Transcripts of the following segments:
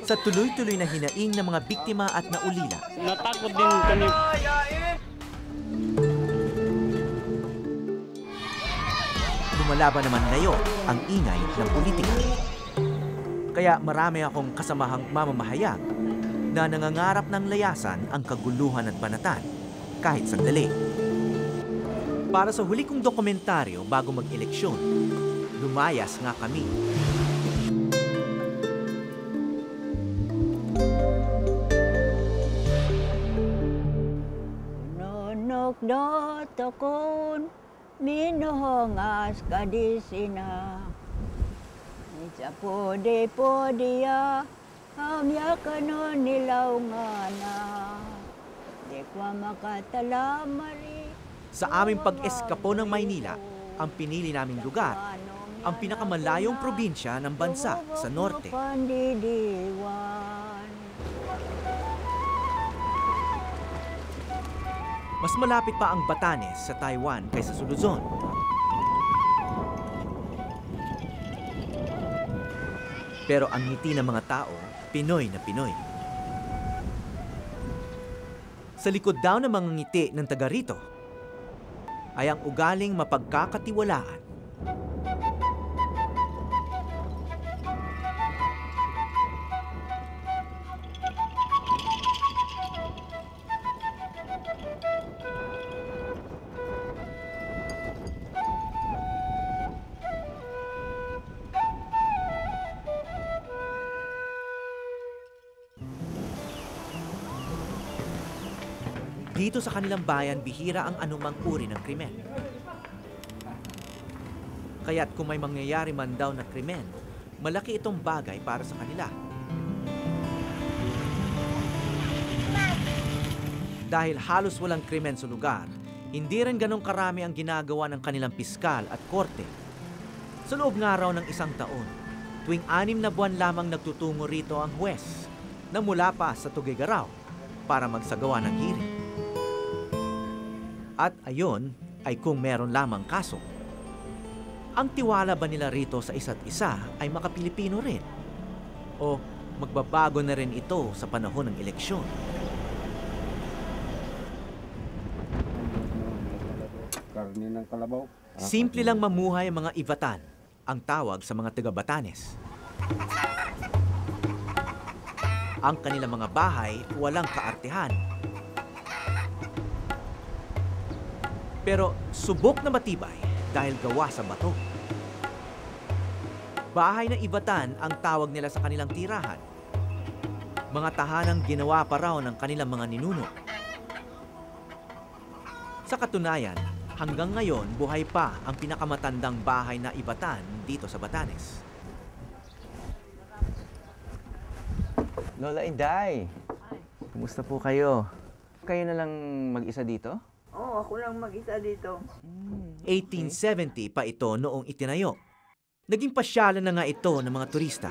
sa tuloy-tuloy na hinaing ng mga biktima at naulila. Natakot din kami. Lumalaban naman ngayon ang ingay ng politika. Kaya marami akong kasamahang mamamahayag na nangangarap ng layasan ang kaguluhan at banatan kahit sandali. Para sa huli kong dokumentaryo bago mag-eleksyon, lumayas nga kami. Nonok do tokon minuhongas kadisina. Sa podi-podiya hamya kano nilaw nga na. Di kwa makatalamari. Sa aming pag-eskapo ng Maynila, ang pinili naming lugar, ang pinakamalayong probinsya ng bansa sa norte. Mas malapit pa ang Batanes sa Taiwan kaysa sa Luzon. Pero ang ngiti ng mga tao, Pinoy na Pinoy. Sa likod daw ng mga ngiti ng taga rito, ay ang ugaling mapagkakatiwalaan. Dito sa kanilang bayan, bihira ang anumang uri ng krimen. Kaya't kung may mangyayari man daw na krimen, malaki itong bagay para sa kanila. Dahil halos walang krimen sa lugar, hindi rin ganong karami ang ginagawa ng kanilang piskal at korte. Sa loob nga raw ng isang taon, tuwing 6 na buwan lamang nagtutungo rito ang huwes na mula pa sa Tuguegarao para magsagawa ng hearing. At ayon ay kung meron lamang kaso. Ang tiwala ba nila rito sa isa't isa ay makapilipino rin? O magbabago na rin ito sa panahon ng eleksyon? Karne ng kalabaw. Simple lang mamuhay ang mga Ivatan, ang tawag sa mga taga-Batanes. Ang kanilang mga bahay walang kaartehan. Pero subok na matibay dahil gawa sa bato. Bahay na Ivatan ang tawag nila sa kanilang tirahan. Mga tahanang ginawa pa raw ng kanilang mga ninuno. Sa katunayan, hanggang ngayon buhay pa ang pinakamatandang bahay na Ivatan dito sa Batanes. Lola Inday, kumusta po kayo? Kayo na lang mag-isa dito? Oo, ako lang mag-isa dito. 1870 pa ito noong itinayo. Naging pasyalan na nga ito ng mga turista.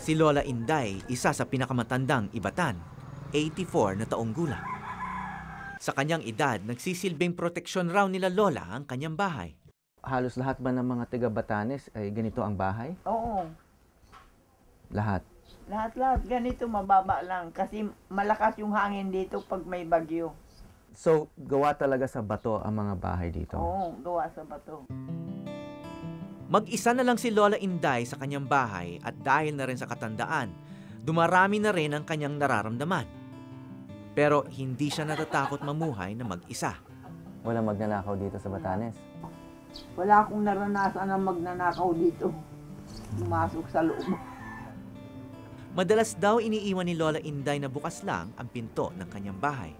Si Lola Inday, isa sa pinakamatandang Ivatan, 84 na taong gulang. Sa kanyang edad, nagsisilbing proteksyon raw nila Lola ang kanyang bahay. Halos lahat ba ng mga taga-Batanes ay ganito ang bahay? Oo, Lahat. lahat-lahat ganito mababa lang kasi malakas yung hangin dito pag may bagyo. So, gawa talaga sa bato ang mga bahay dito? Oo, gawa sa bato. Mag-isa na lang si Lola Inday sa kanyang bahay at dahil na rin sa katandaan, dumarami na rin ang kanyang nararamdaman. Pero hindi siya natatakot mamuhay na mag-isa. Walang magnanakaw dito sa Batanes? Wala akong naranasan na magnanakaw dito. Pumasok sa loob. Madalas daw iniiwan ni Lola Inday na bukas lang ang pinto ng kanyang bahay.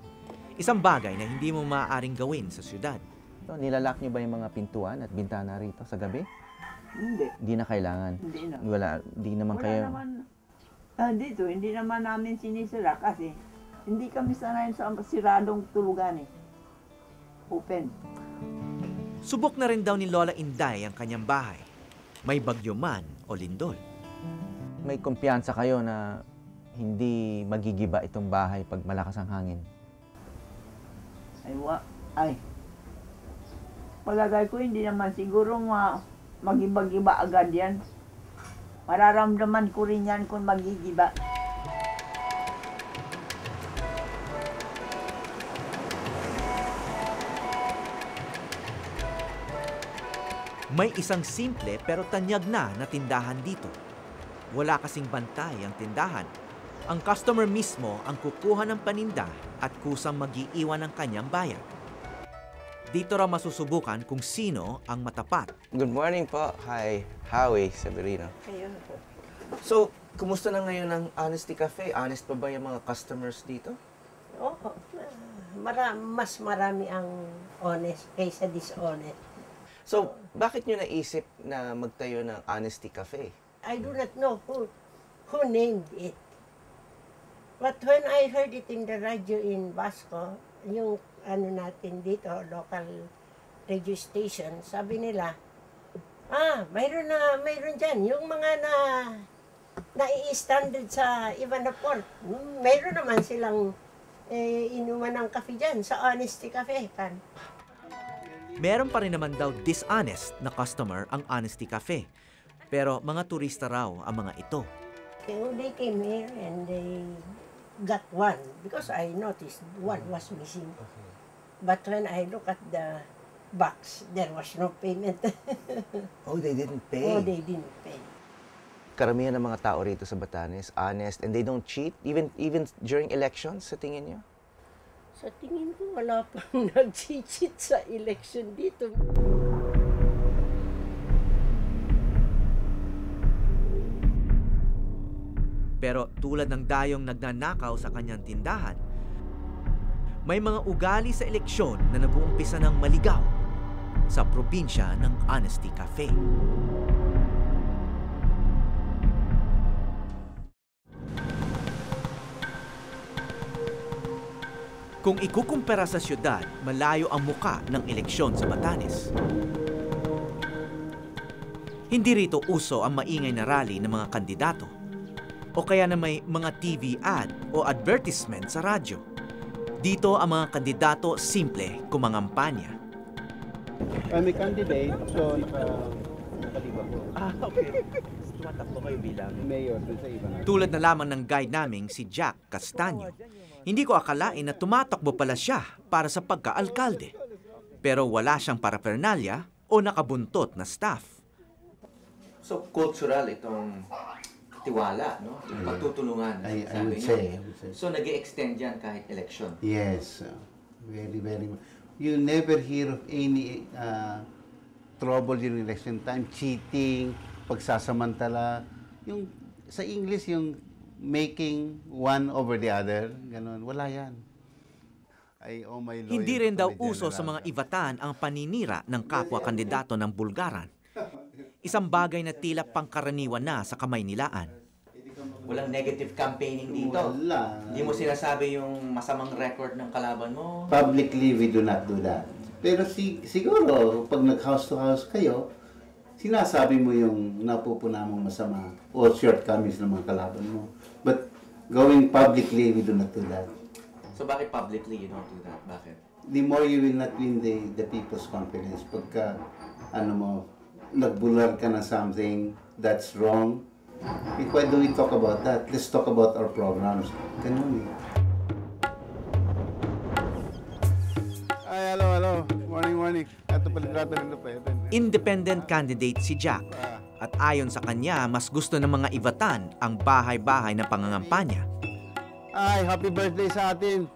Isang bagay na hindi mo maaaring gawin sa syudad. So, nilalak niyo ba yung mga pintuan at bintana rito sa gabi? Hindi. Hindi na kailangan? Hindi na. Hindi naman Wala kayo... naman. Dito, hindi naman namin sinisira kasi hindi kami sanay sa siradong tulugan eh. Open. Subok na rin daw ni Lola Inday ang kanyang bahay. May bagyo man o lindol. May kumpiyansa kayo na hindi magigiba itong bahay pag malakas ang hangin? Ay. Palagay ko hindi naman siguro mag-iba-iba agad yan. Mararamdaman ko rin yan kung magigiba. May isang simple pero tanyag na tindahan dito. Wala kasing bantay ang tindahan. Ang customer mismo ang kukuha ng paninda at kusang mag-iiwan ng kanyang bayad. Dito raw masusubukan kung sino ang matapat. Good morning po. Hi, Howie Severino. Ayun po. So, kumusta na ngayon ang Honesty Cafe? Honest pa ba yung mga customers dito? Oo. Mas marami ang honest kaysa dishonest. So, bakit nyo naisip na magtayo ng Honesty Cafe? I do not know who named it. But when I heard it in the radio in Basco, yung ano natin dito, local radio station, sabi nila, mayroon dyan. Yung mga nai-standard sa Ivanaport, mayroon naman silang inuman ng kafe dyan sa Honesty Cafe. Meron pa rin naman daw dishonest na customer ang Honesty Cafe. Pero mga turista raw ang mga ito. They came here and they got one because I noticed one was missing. But when I look at the box, there was no payment. Oh, they didn't pay. Oh, they didn't pay. Karamihan ng mga tao rito sa Batanes, honest, and they don't cheat, even during elections, sa tingin nyo? Sa tingin ko, wala pang nag-cheat sa election dito. Pero tulad ng dayong nagnanakaw sa kanyang tindahan, may mga ugali sa eleksyon na nag-uumpisa ng maligaw sa probinsya ng Honesty Cafe. Kung ikukumpara sa syudad, malayo ang muka ng eleksyon sa Batanes. Hindi rito uso ang maingay na rally ng mga kandidato o kaya na may mga TV ad o advertisement sa radyo. Dito ang mga kandidato simple kumangampanya. May candidate, so nakaliba ko. Okay. Tumatakbo kayo bilang Mayor dun sa iba. tulad na lamang ng guide naming si Jack Castaño. Hindi ko akalain na tumatakbo pala siya para sa pagka-alkalde. Pero wala siyang paraphernalia o nakabuntot na staff. So, cultural itong tiwala, no? Yung pagtutulungan, I sabi would niyo. say, I would say. So, nag-i-extend yan kahit election. Yes, very, very much. You never hear of any trouble during election time, cheating, pagsasamantala. Yung sa English, yung making one over the other, ganun, wala yan. I owe my loyalty Hindi rin daw to the uso sa general. mga Ivatan ang paninira ng kapwa kandidato ng Bulgaran. Isang bagay na tila pangkaraniwan na sa Kamaynilaan. Walang negative campaigning dito. Wala. Hindi mo sinasabi yung masamang record ng kalaban mo. Publicly, we do not do that. Pero siguro, pag nag-house to house kayo, sinasabi mo yung napupuna mong masama o shortcomings ng mga kalaban mo. But going publicly, we do not do that. So, bakit publicly you don't do that? Bakit? The more you will not win the people's confidence. Pagka, nagbular ka na something that's wrong, why do we talk about that? Let's talk about our programs. Ganun eh. Ay, hello. Morning. Ato pala Independent candidate si Jack. At ayon sa kanya, mas gusto ng mga Ivatan ang bahay-bahay na pangangampanya. Ay, happy birthday sa atin.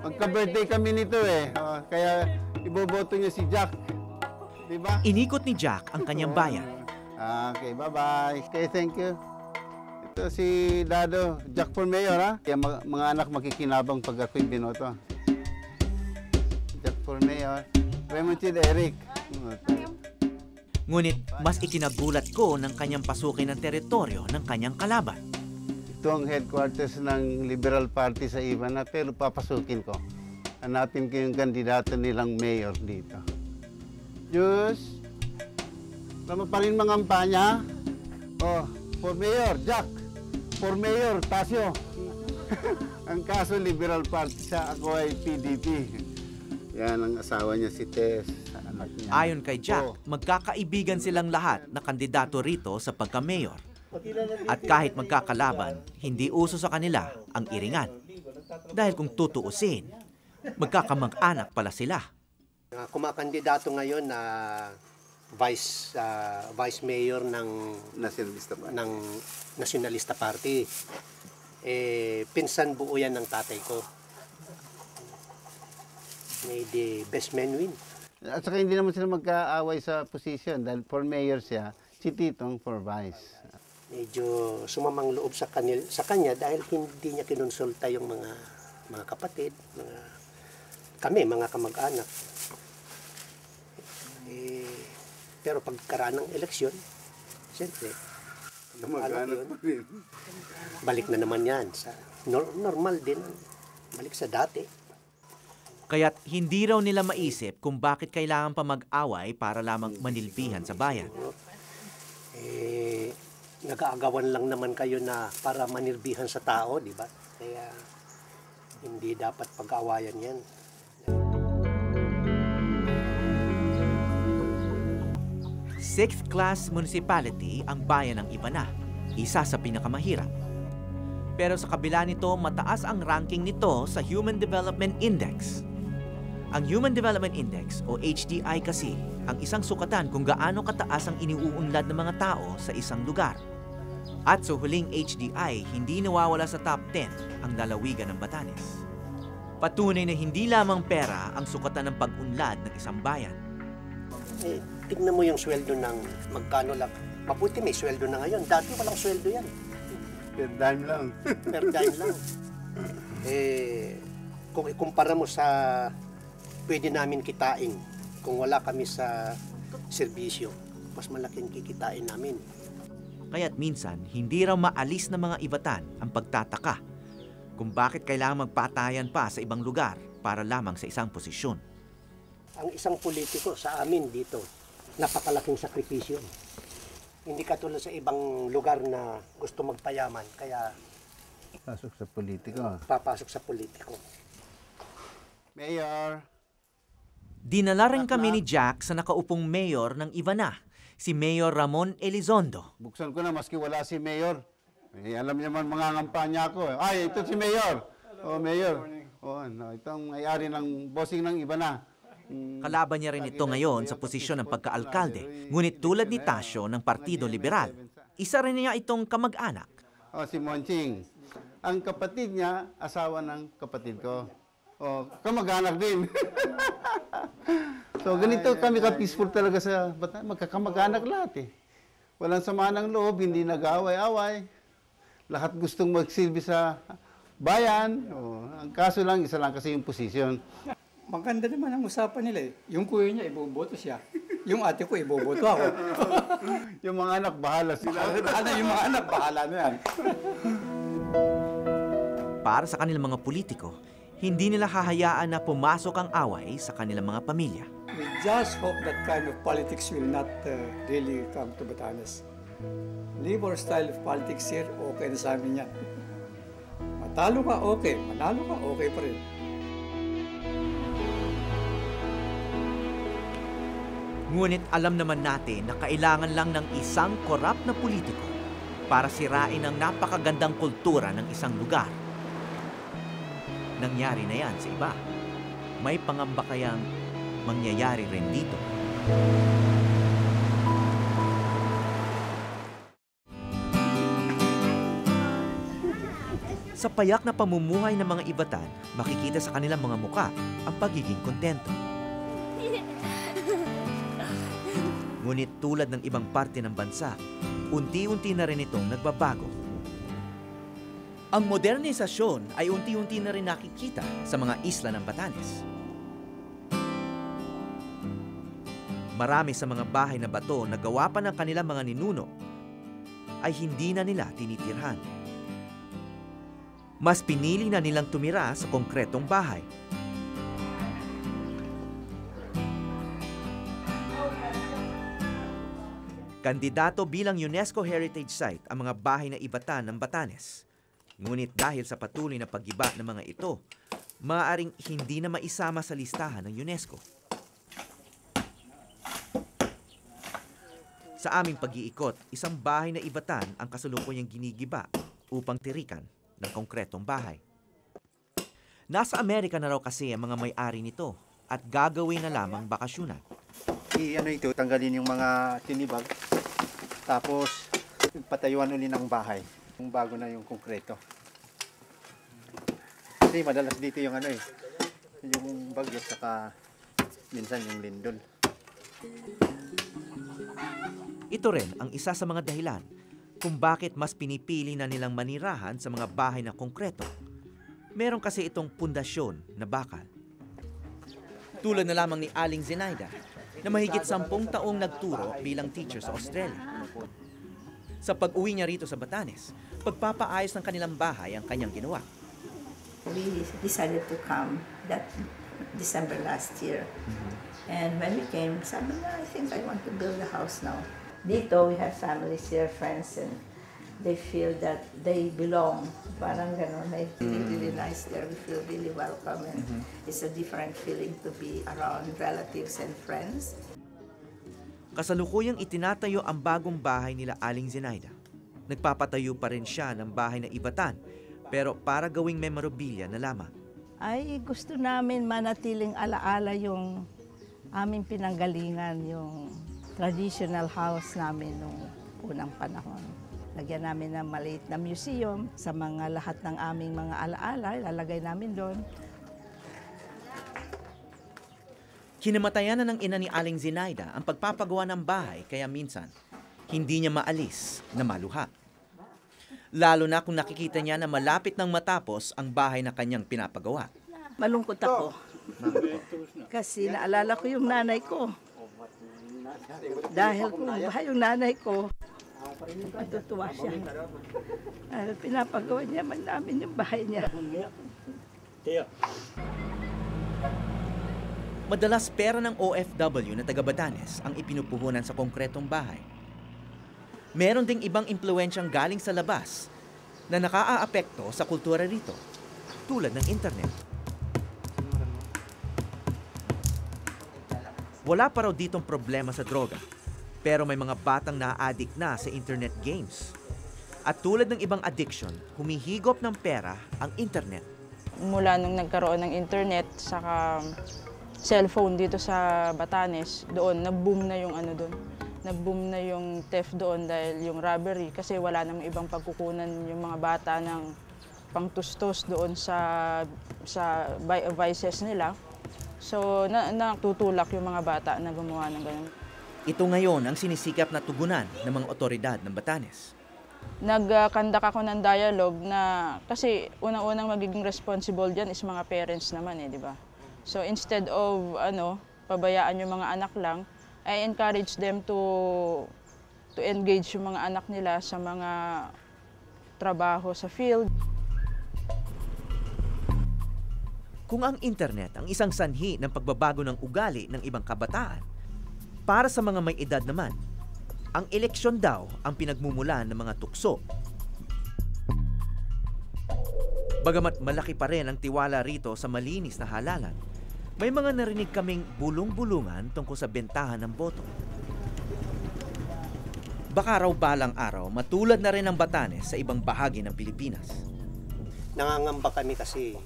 Magka-birthday kami nito eh. Kaya iboboto niyo si Jack. Diba? Inikot ni Jack ang kanyang bayan. Okay, bye-bye. Okay, thank you. Ito si Dado, Jack for Mayor, ha? Kaya mga anak makikinabang pag ako'y binoto. Jack for Mayor. Raymond Chid Eric. Ngunit mas ikinagulat ko ng kanyang pasukin ng teritoryo ng kanyang kalaban. Ito ang headquarters ng Liberal Party sa Ivana, pero papasukin ko. Hanapin ko yung kandidato nilang mayor dito. Diyos. Tama pa rin mga kampanya. Oh, for Mayor, Jack. For Mayor, Tasio. Ang kaso Liberal Party siya, ako ay PDP. Yan ang asawa niya si Tess, anak niya. Ayon kay Jack, magkakaibigan silang lahat na kandidato rito sa pagka-mayor. At kahit magkakalaban, hindi uso sa kanila ang iringan. Dahil kung tutuusin, magkakamag-anak pala sila. Kumakandidato ngayon na vice mayor ng Nacionalista Party. Pinsan buo yan ng tatay ko. May the best man win. At saka hindi naman sila magkaaway sa position dahil for mayor siya, si Titong for vice. Medyo sumamang loob sa kanya dahil hindi niya kinonsulta yung mga kapatid, kami, mga kamag-anak. Pero pagkaraan ng eleksyon, siyempre, balik na naman yan. Normal din. Balik sa dati. Kaya't hindi raw nila maisip kung bakit kailangan pa mag-away para lamang manilbihan sa bayan. Nag-aagawan lang naman kayo na para manirbihan sa tao, di ba? Kaya hindi dapat pag-aawayan yan. Sixth-class municipality ang bayan ng Ibana, isa sa pinakamahirap. Pero sa kabila nito, mataas ang ranking nito sa Human Development Index. Ang Human Development Index o HDI kasi ang isang sukatan kung gaano kataas ang iniuunlad ng mga tao sa isang lugar. At sa huling HDI, hindi nawawala sa top 10 ang lalawigan ng Batanes. Patunay na hindi lamang pera ang sukatan ng pag-unlad ng isang bayan. Tignan mo yung sweldo ng magkano lang. Mabuti may sweldo na ngayon. Dati walang sweldo yan. Per dime lang. Per dime lang. Kung ikumpara mo sa pwede namin kitain, kung wala kami sa serbisyo, mas malaking kikitain namin. Kaya't minsan, hindi raw maalis ng mga Ivatan ang pagtataka kung bakit kailangan magpatayan pa sa ibang lugar para lamang sa isang posisyon. Ang isang politiko sa amin dito, napakalaking sakripisyo. Hindi katulad sa ibang lugar na gusto magpayaman, kaya Pasok sa politiko. papasok sa politiko. Mayor! Dinala rin kami ni Jack sa nakaupong mayor ng Ivana, si Mayor Ramon Elizondo. Buksan ko na maski wala si Mayor. Alam niya man mga ngampanya ko. Ay, ito si Mayor. Oh, Mayor. Oh, no, itong may-ari ng bossing ng Ivana. Kalaban niya rin ito ngayon sa posisyon ng pagkaalkalde, ngunit tulad ni Tasio ng Partido Liberal, isa rin niya itong kamag-anak. Oh, si Monching. Ang kapatid niya, asawa ng kapatid ko. Oh, kamag-anak din. So, ganito kami ka-peaceful talaga sa Bataan. Magkakamag-anak lahat eh. Walang sama ng loob, hindi nag-away-away. Lahat gustong magsilbi sa bayan. Oh, ang kaso lang, isa lang kasi yung posisyon. Maganda naman ang usapan nila eh. Yung kuya niya, iboboto siya. Yung ate ko, iboboto ako. Yung mga anak, bahala sila. Yung mga anak, bahala na yan. Para sa kanilang mga politiko, hindi nila hahayaan na pumasok ang away sa kanilang mga pamilya. We just hope that kind of politics will not really come to Batanes. Leave our style of politics here, okay na sa amin yan. Matalo ka, okay. Manalo ka, okay pa rin. Ngunit alam naman natin na kailangan lang ng isang korap na politiko para sirain ang napakagandang kultura ng isang lugar. Nangyari na yan sa iba. May pangamba kayang mangyayari rin dito. Sa payak na pamumuhay ng mga Ivatan, makikita sa kanilang mga muka ang pagiging kontento. Ngunit tulad ng ibang parte ng bansa, unti-unti na rin itong nagbabago. Ang modernisasyon ay unti-unti na rin nakikita sa mga isla ng Batanes. Marami sa mga bahay na bato na gawa pa ng kanilang mga ninuno ay hindi na nila tinitirhan. Mas pinili na nilang tumira sa konkretong bahay. Kandidato bilang UNESCO Heritage Site ang mga bahay na Ivatan ng Batanes. Ngunit dahil sa patuloy na paggiba ng mga ito, maaaring hindi na maisama sa listahan ng UNESCO. Sa aming pag-iikot, isang bahay na ibatan ang kasalukuyang ginigiba upang tirikan ng konkretong bahay. Nasa Amerika na raw kasi ang mga may-ari nito at gagawin na lamang bakasyunan. Ito, tanggalin yung mga tinibag, tapos patayuan uli ng bahay, yung bago na yung konkreto. Kasi madalas dito yung yung bagyo, saka minsan yung lindol. Ito rin ang isa sa mga dahilan kung bakit mas pinipili na nilang manirahan sa mga bahay na konkreto. Meron kasi itong pundasyon na bakal. Tulad na lamang ni Aling Zenaida na mahigit 10 taong nagturo bilang teacher sa Australia. Sa pag-uwi niya rito sa Batanes, pagpapaayos ng kanilang bahay ang kanyang ginawa. We decided to come that December last year. And when we came, sabi na, I think I want to build a house now. Dito, we have families here, friends, and they feel that they belong. Parang gano'n, it's really, really nice there. We feel really welcome, and it's a different feeling to be around relatives and friends. Kasalukuyang itinatayo ang bagong bahay nila Aling Zenaida. Nagpapatayo pa rin siya ng bahay na ibatan, pero para gawing memorabilia na lamang. Ay, gusto namin manatiling alaala yung aming pinanggalingan, yung traditional house namin nung unang panahon. Lagyan namin ng maliit na museum sa mga lahat ng aming mga alaala, ilalagay namin doon. Kinamatayan na ng ina ni Aling Zenaida ang pagpapagawa ng bahay kaya minsan hindi niya maalis na maluha. Lalo na kung nakikita niya na malapit nang matapos ang bahay na kanyang pinapagawa. Malungkot ako. Kasi naalala ko yung nanay ko. Dahil kung bahay yung nanay ko, matutuwa siya. Pinapagawa niya man namin yung bahay niya. Madalas pera ng OFW na taga Batanes ang ipinupuhunan sa konkretong bahay. Meron ding ibang impluwensyang galing sa labas na nakaaapekto sa kultura rito, tulad ng internet. Wala pa raw ditong problema sa droga, pero may mga batang na-addict na sa internet games. At tulad ng ibang addiction, humihigop ng pera ang internet. Mula nung nagkaroon ng internet, saka cellphone dito sa Batanes, doon, nag-boom na yung doon. Nag-boom na yung theft doon dahil yung robbery kasi wala namang ibang pagkukunan yung mga bata ng pangtustos doon sa vices nila. So, natutulak yung mga bata na gumawa ng ganun. Ito ngayon ang sinisikap na tugunan ng mga otoridad ng Batanes. Nagkandak ako ng dialogue na, kasi unang-unang magiging responsible dyan is mga parents naman di ba? So instead of pabayaan yung mga anak lang, I encourage them to engage yung mga anak nila sa mga trabaho sa field. Kung ang internet ang isang sanhi ng pagbabago ng ugali ng ibang kabataan, para sa mga may edad naman, ang eleksyon daw ang pinagmumulan ng mga tukso. Bagamat malaki pa rin ang tiwala rito sa malinis na halalan, may mga narinig kaming bulong-bulungan tungkol sa bentahan ng boto. Baka raw balang araw, matulad na rin ang Batanes sa ibang bahagi ng Pilipinas. Nangangamba kami kasi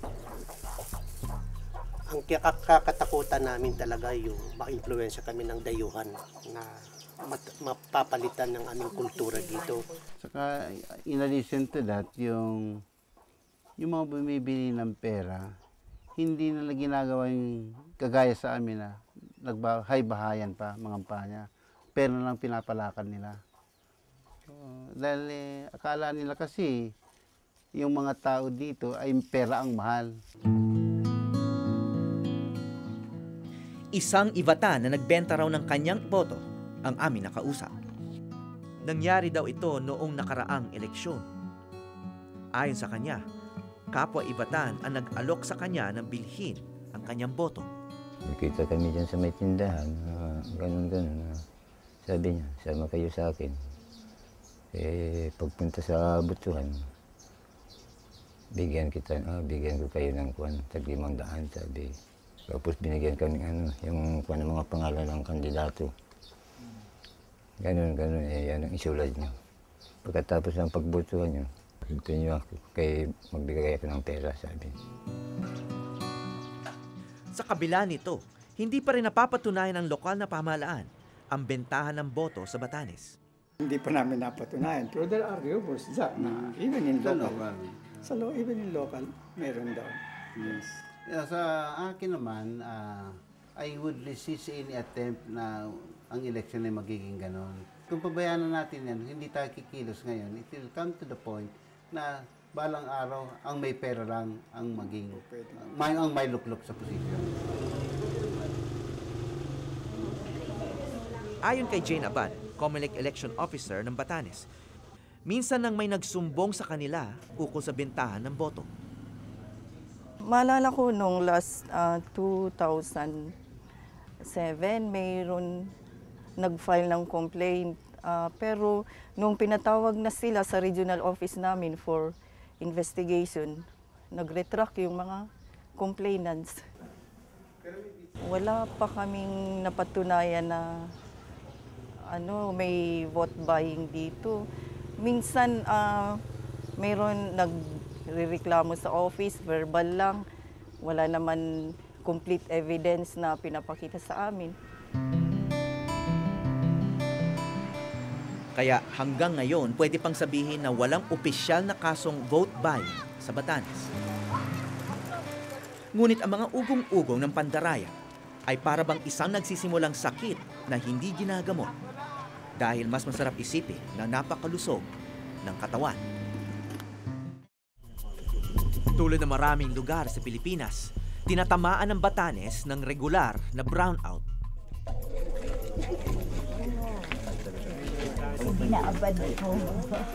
ang kakatakutan namin talaga yung ma-influensya kami ng dayuhan na mapapalitan ng aming kultura dito. Saka in addition to that, yung mga bumibili ng pera, hindi nila ginagawa yung kagaya sa amin na nagbahay-bahayan pa, mga kampanya. Pera na lang pinapalakan nila. Dahil akala nila kasi yung mga tao dito ay pera ang mahal. Isang ibatan na nagbenta raw ng kanyang boto ang aming nakausap. Nangyari daw ito noong nakaraang eleksyon. Ayon sa kanya, kapwa ibatan ang nag-alok sa kanya ng bilhin ang kanyang boto. Nakita kami dyan sa may tindahan, ganun-ganun. Sabi niya, sama kayo sa akin. Pagpunta sa butuhan, bigyan ko kayo ng tag-500, sabi. Tapos binigyan kami yung ng mga pangalan ng kandidato. Ganun, yan ang isulad niyo. Pagkatapos ng pagbutuhan niyo, hinto niyo ako, kay magbigay ako ng pera, sabi. Sa kabila nito, hindi pa rin napapatunayan ng lokal na pamahalaan ang bentahan ng boto sa Batanes. Hindi pa namin napatunayan. Pero there are rumors that na even in local. Even in local, meron daw. Yes. Sa akin naman, I would resist any attempt na ang election ay magiging ganon. Kung pabayaan natin yan, hindi tayo kikilos ngayon, it will come to the point na balang araw, ang may pera lang ang maging, ang may luklok sa posisyon. Ayon kay Jane Abad, COMELEC Election Officer ng Batanes, minsan nang may nagsumbong sa kanila ukol sa bentahan ng boto. Maalala ko nung last 2007, mayroon nag-file ng complaint. Pero nung pinatawag na sila sa regional office namin for investigation, nag-retract yung mga complainants. Wala pa kaming napatunayan na may vote buying dito. Minsan mayroon nagrereklamo sa office, verbal lang. Wala naman complete evidence na pinapakita sa amin. Kaya hanggang ngayon, pwede pang sabihin na walang opisyal na kasong vote buying sa Batanes. Ngunit ang mga ugong-ugong ng pandaraya ay para bang isang nagsisimulang sakit na hindi ginagamot dahil mas masarap isipin na napakalusog ng katawan. Tulad ng maraming lugar sa Pilipinas, tinatamaan ng Batanes ng regular na brownout.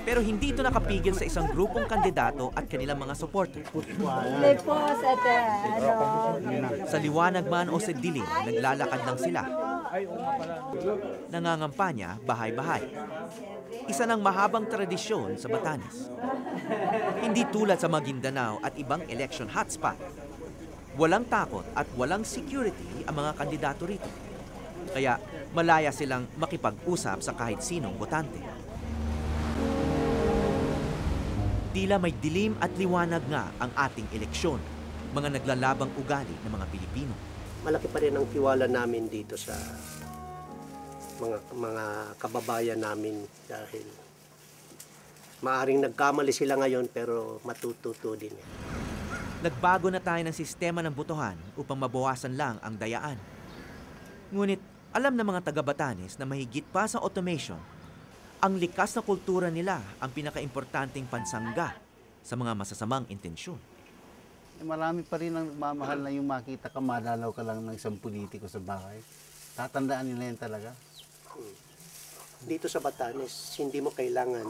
Pero hindi ito nakapigil sa isang grupong kandidato at kanilang mga supporter. Sa liwanag man o sa dilim, naglalakad lang sila. Nangangampanya bahay-bahay. Isa ng mahabang tradisyon sa Batanes. Hindi tulad sa Maguindanao at ibang election hotspot. Walang takot at walang security ang mga kandidato rito. Kaya malaya silang makipag-usap sa kahit sinong botante. Tila may dilim at liwanag nga ang ating eleksyon, mga naglalabang ugali ng mga Pilipino. Malaki pa rin ang tiwala namin dito sa mga kababayan namin dahil maaring nagkamali sila ngayon pero matututo din. Nagbago na tayo ng sistema ng botohan upang mabawasan lang ang dayaan. Ngunit alam ng mga taga-Batanes na mahigit pa sa automation, ang likas na kultura nila ang pinakaimportanteng pansangga sa mga masasamang intensyon. Marami pa rin ang mamahal na yung makita ka, madalaw ka lang ng isang politiko sa bahay. Tatandaan nila yan talaga. Dito sa Batanes, hindi mo kailangan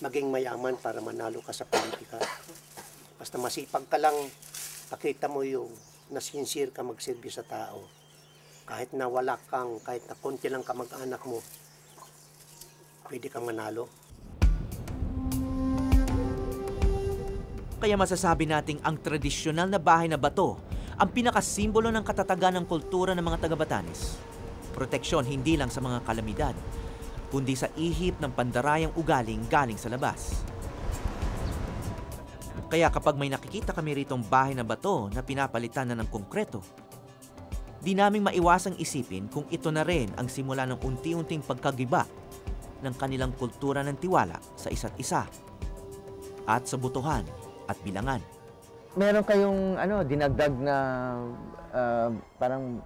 maging mayaman para manalo ka sa politika. Basta masipag ka lang, pakita mo yung nasincere ka magsilbi sa tao. Kahit na wala kang, kahit na konti lang kamag-anak mo, pwede kang manalo. Kaya masasabi nating ang tradisyonal na bahay na bato ang pinakasimbolo ng katatagan ng kultura ng mga taga-Batanes. Proteksyon hindi lang sa mga kalamidad, kundi sa ihip ng pandarayang ugaling galing sa labas. Kaya kapag may nakikita kami ritong bahay na bato na pinapalitan na ng konkreto, di naming maiwasang isipin kung ito na rin ang simula ng unti-unting pagkagiba ng kanilang kultura ng tiwala sa isa't isa at sa botohan at bilangan. Meron kayong dinagdag na parang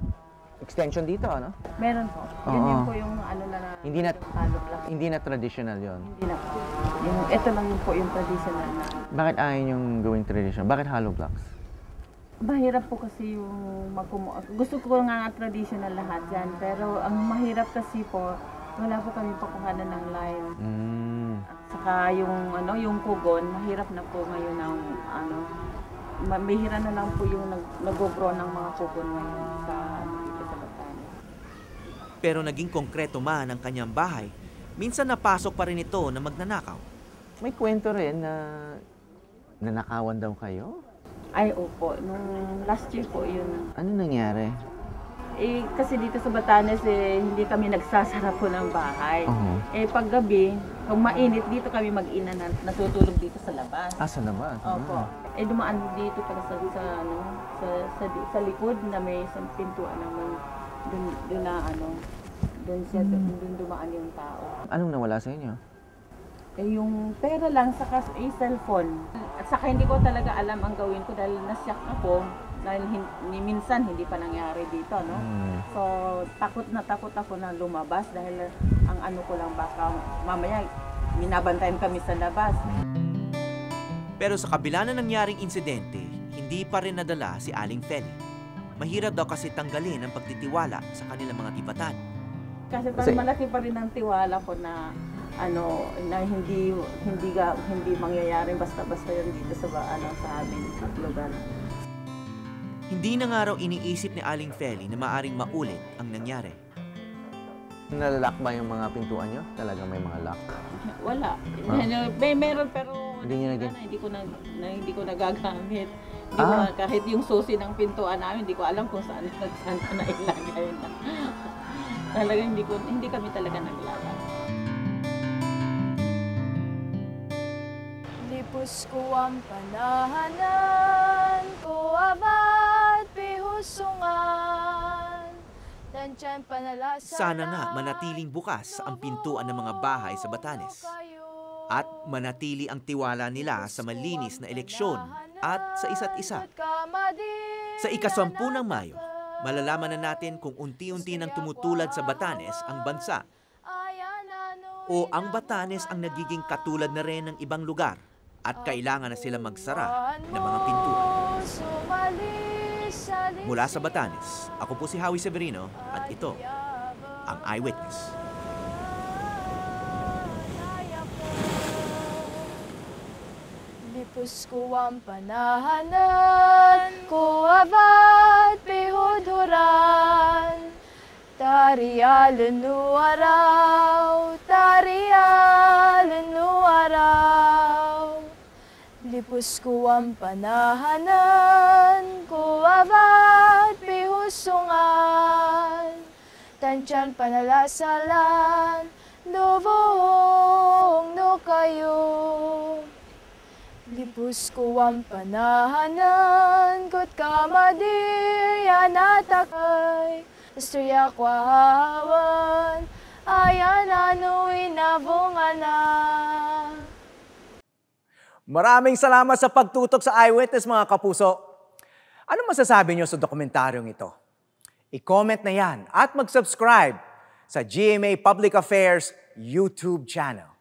extension dito, ano? Meron po. Yun po yung na Hindi na traditional yon. Hindi na po. Ito lang po yung traditional na. Bakit ayaw yung gawing traditional? Bakit hollow blocks? Mahirap po kasi yung gusto ko nga traditional lahat yan, pero ang mahirap kasi po, wala po kami pakuhanan ng line. At saka yung kugon, mahirap na po ngayon ng mahirap na lang po yung nag-grow ng mga kugon ngayon dito sa Batanes. Pero naging konkreto man ang kanyang bahay, minsan napasok pa rin ito na magnanakaw. May kwento rin na nanakawan daw kayo? Ay, opo. Nung last year po yun. Ano nangyari? Kasi dito sa Batanes, hindi kami nagsasara po ng bahay. Pag gabi, kung mainit, dito kami mag-ina na natutulog dito sa labas. Sa labas? Opo. Dumaan dito para sa likod na may isang pintuan naman. Doon dumaan yung tao. Anong nawala sa inyo? Yung pera lang, saka cellphone. At saka hindi ko talaga alam ang gawin ko dahil nasyak ako. Dahil minsan hindi pa nangyari dito, no? So, takot ako na lumabas dahil ang ano ko lang baka mamaya minabantayan kami sa labas. Pero sa kabila na nangyaring insidente, hindi pa rin nadala si Aling Feli. Mahirap daw kasi tanggalin ang pagtitiwala sa kanilang mga tibatan. Kasi malaki pa rin ang tiwala ko na na hindi mangyayari basta-basta yun dito sa aming lugar. Hindi na nga raw iniisip ni Aling Feli na maaring maulit ang nangyari. Nalalak ba yung mga pintuan nyo? Talagang may mga lock? Wala. Meron pero hindi ko nagagamit. Kahit yung susi ng pintuan namin, hindi ko alam kung saan ko nailagay na. Talagang hindi kami talaga naglalak. Lipos ko ang panahanan ko abat pihusungan. Sana nga manatiling bukas ang pintuan ng mga bahay sa Batanes. At manatili ang tiwala nila sa malinis na eleksyon at sa isa't isa. Sa ika-10 ng Mayo, malalaman na natin kung unti-unti nang tumutulad sa Batanes ang bansa. O ang Batanes ang nagiging katulad na rin ng ibang lugar at kailangan na sila magsara ng mga pintuan. Mula sa Batanes, ako po si Howie Severino at ito ang Eyewitness. Lipos ko ang panahanan ko abat pihudhuran. Tarialan nu araw, tarialan nu araw. Lipos ko ang panahanan ko abat pihusungan. Tansyan panalasalan, lubong no kayo. Lipos ko ang panahanan ko't kamadir yan atakay. Istorya ko hahawan, ayan ano inabungan na. Maraming salamat sa pagtutok sa Eyewitness mga kapuso. Ano masasabi niyo sa dokumentaryong ito? I-comment na yan at mag-subscribe sa GMA Public Affairs YouTube channel.